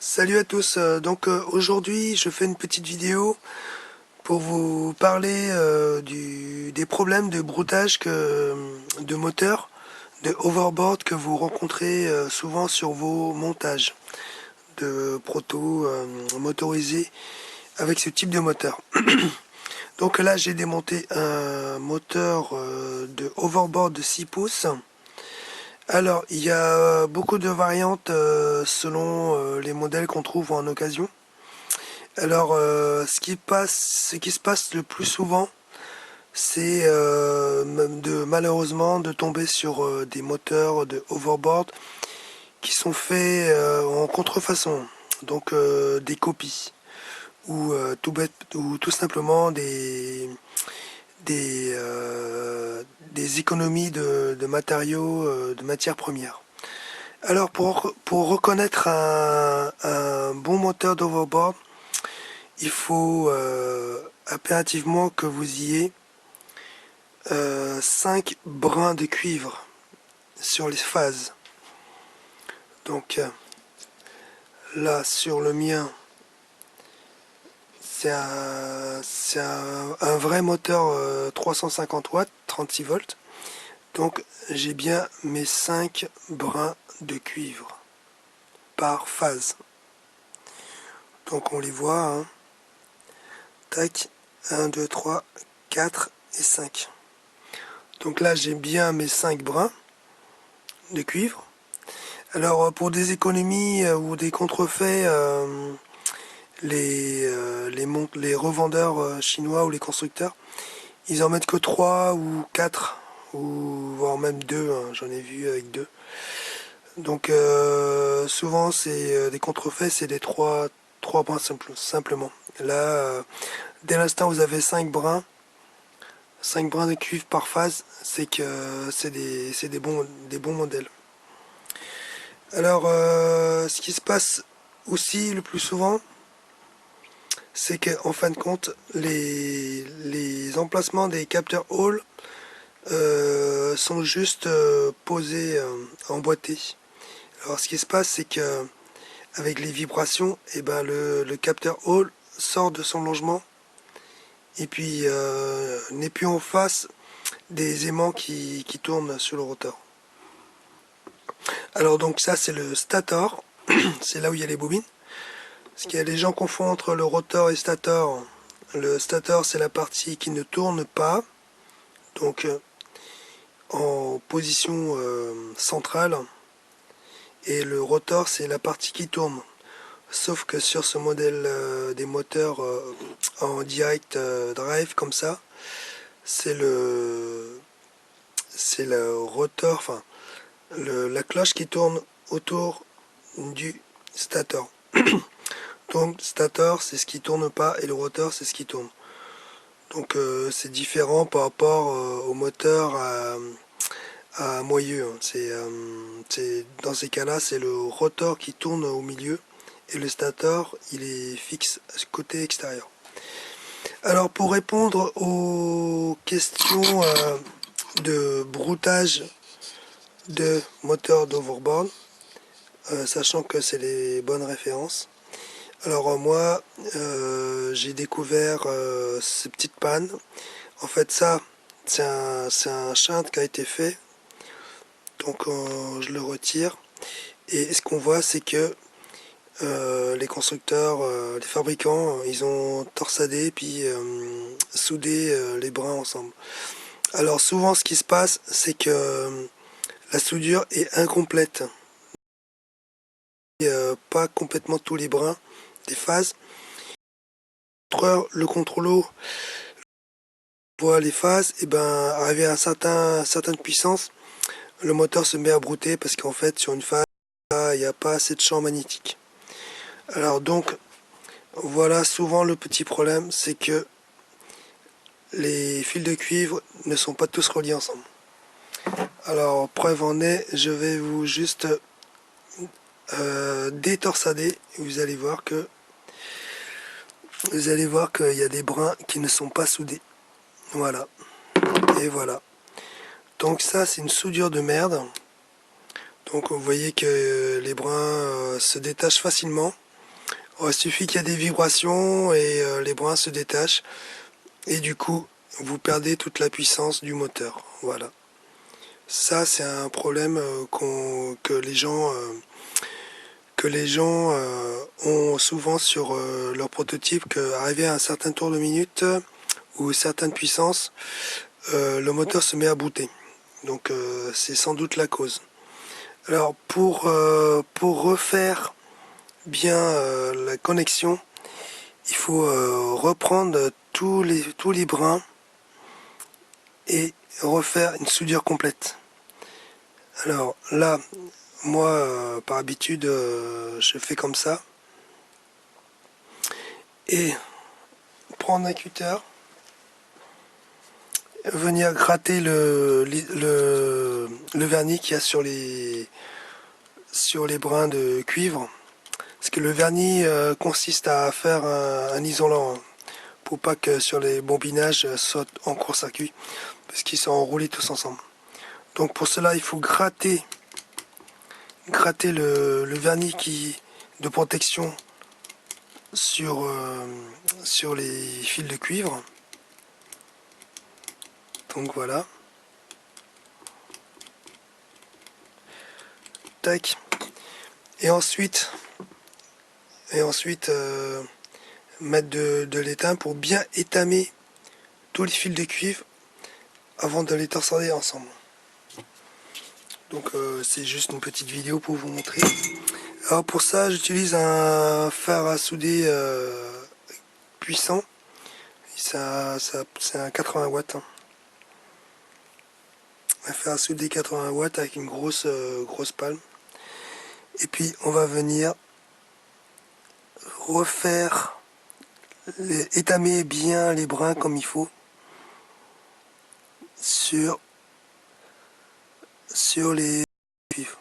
Salut à tous, aujourd'hui je fais une petite vidéo pour vous parler des problèmes de broutage de moteur, de overboard que vous rencontrez souvent sur vos montages de proto motorisés avec ce type de moteur. Donc là j'ai démonté un moteur de overboard de 6 pouces. Alors, il y a beaucoup de variantes selon les modèles qu'on trouve en occasion. Alors, ce qui se passe le plus souvent, c'est malheureusement de tomber sur des moteurs de overboard qui sont faits en contrefaçon, donc des copies ou tout simplement des économies de matériaux, de matières premières. Alors pour reconnaître un bon moteur d'overboard, il faut impérativement que vous ayez 5 brins de cuivre sur les phases. Donc là sur le mien, c'est un vrai moteur 350 watts, 36 volts. Donc j'ai bien mes 5 brins de cuivre par phase. Donc on les voit, hein. Tac, 1, 2, 3, 4 et 5. Donc là j'ai bien mes 5 brins de cuivre. Alors pour des économies ou des contrefaits, les revendeurs chinois ou les constructeurs, ils en mettent que 3 ou 4 ou voire même 2, hein, j'en ai vu avec 2. Donc souvent c'est des contrefaits, c'est des 3 brins simplement. Là, dès l'instant où vous avez 5 brins de cuivre par phase, c'est que c'est des bons modèles. Alors ce qui se passe aussi le plus souvent, c'est qu'en fin de compte, les emplacements des capteurs Hall sont juste posés, emboîtés. Alors ce qui se passe, c'est que avec les vibrations, et ben le capteur Hall sort de son logement et puis n'est plus en face des aimants qui tournent sur le rotor. Alors donc ça c'est le stator, c'est là où il y a les bobines. Parce qu'il y a des gens confondent entre le rotor et stator. Le stator c'est la partie qui ne tourne pas, donc en position centrale, et le rotor c'est la partie qui tourne. Sauf que sur ce modèle des moteurs en direct drive comme ça, c'est le rotor, enfin la cloche qui tourne autour du stator. Donc stator c'est ce qui tourne pas et le rotor c'est ce qui tourne. Donc c'est différent par rapport au moteur à moyeu. Dans ces cas-là c'est le rotor qui tourne au milieu et le stator il est fixe côté extérieur. Alors pour répondre aux questions de broutage de moteur d'overboard, sachant que c'est les bonnes références. Alors moi j'ai découvert ces petites pannes. En fait ça c'est un shunt qui a été fait, donc je le retire et ce qu'on voit c'est que les constructeurs, les fabricants, ils ont torsadé puis soudé les brins ensemble. Alors souvent ce qui se passe c'est que la soudure est incomplète, et, pas complètement tous les brins des phases. Le contrôleur voit les phases, et ben arrivé à certaine puissance, le moteur se met à brouter parce qu'en fait sur une phase il n'y a pas assez de champ magnétique. Alors donc voilà souvent le petit problème, c'est que les fils de cuivre ne sont pas tous reliés ensemble. Alors preuve en est, je vais vous juste détorsader, vous allez voir qu'il y a des brins qui ne sont pas soudés. Voilà. Et voilà. Donc ça c'est une soudure de merde. Donc vous voyez que les brins se détachent facilement. Bon, il suffit qu'il y ait des vibrations et les brins se détachent et du coup vous perdez toute la puissance du moteur. Voilà. Ça c'est un problème que les gens ont souvent sur leur prototype, qu'arrivé à un certain tour de minute ou certaines puissances, le moteur se met à booter. Donc c'est sans doute la cause. Alors pour refaire bien la connexion, il faut reprendre tous les brins et refaire une soudure complète. Alors là, moi par habitude je fais comme ça, et prendre un cutter, venir gratter le vernis qu'il y a sur les brins de cuivre, parce que le vernis consiste à faire un isolant, hein, pour pas que sur les bobinages sautent en court-circuit, parce qu'ils sont enroulés tous ensemble. Donc pour cela il faut gratter le vernis de protection sur les fils de cuivre. Donc voilà. Tac. Et ensuite mettre de l'étain pour bien étamer tous les fils de cuivre avant de les torsader ensemble. Donc c'est juste une petite vidéo pour vous montrer. Alors pour ça j'utilise un fer à souder puissant. C'est un 80 watts. Hein. Un fer à souder 80 watts avec une grosse palme. Et puis on va venir refaire, étamer bien les brins comme il faut sur les cuivres.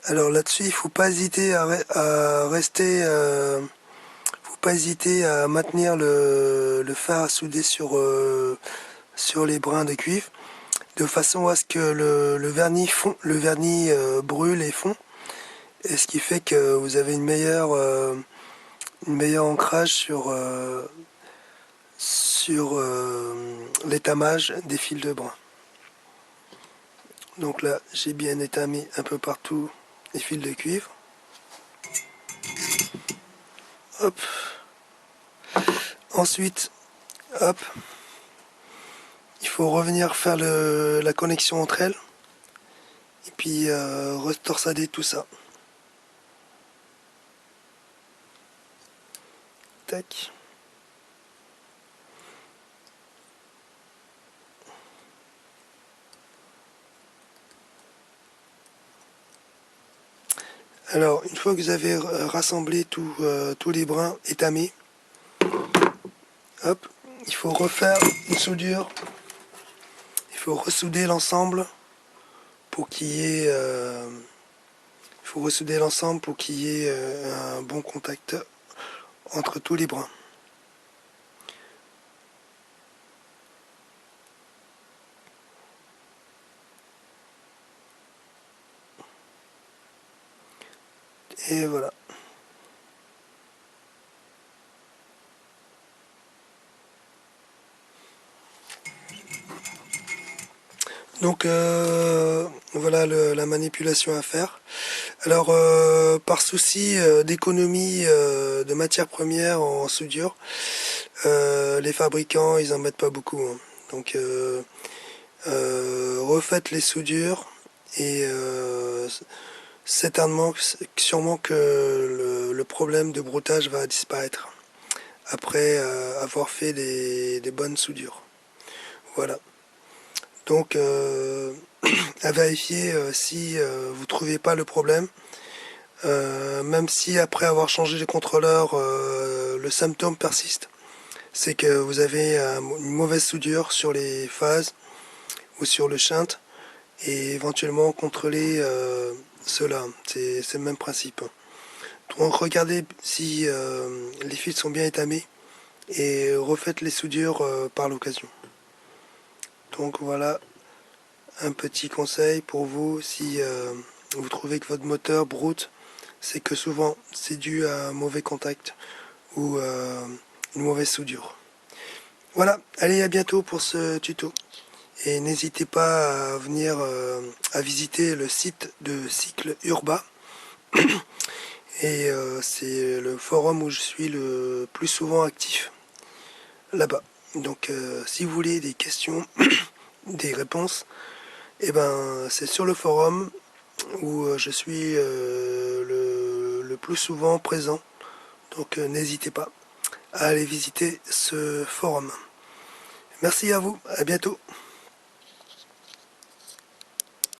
Alors là-dessus il faut pas hésiter à rester, faut pas hésiter à maintenir le fer à souder sur les brins de cuivre, de façon à ce que le vernis brûle et fond, et ce qui fait que vous avez une meilleure ancrage sur l'étamage des fils de brin. Donc là j'ai bien étamé un peu partout les fils de cuivre. Hop. Ensuite, hop, il faut revenir faire la connexion entre elles et puis retorsader tout ça. Tac. Alors, une fois que vous avez rassemblé tous les brins étamés, hop, il faut refaire une soudure. Il faut ressouder l'ensemble pour qu'il y ait, un bon contact entre tous les brins. Et voilà. Donc voilà la manipulation à faire. Alors par souci d'économie de matières premières en soudure, les fabricants ils en mettent pas beaucoup. Hein. Donc refaites les soudures et certainement, sûrement que le problème de broutage va disparaître après avoir fait des bonnes soudures. Voilà. Donc à vérifier si vous ne trouvez pas le problème. Même si après avoir changé les contrôleurs, le symptôme persiste, c'est que vous avez une mauvaise soudure sur les phases ou sur le shunt, et éventuellement contrôler cela. C'est le même principe. Donc regardez si les fils sont bien étamés et refaites les soudures par l'occasion. Donc voilà un petit conseil pour vous si vous trouvez que votre moteur broute, c'est que souvent c'est dû à un mauvais contact ou une mauvaise soudure. Voilà, allez, à bientôt pour ce tuto. Et n'hésitez pas à venir à visiter le site de Cycle Urba. Et c'est le forum où je suis le plus souvent actif, là-bas. Donc si vous voulez des questions, des réponses, et ben c'est sur le forum où je suis le plus souvent présent. Donc n'hésitez pas à aller visiter ce forum. Merci à vous, à bientôt.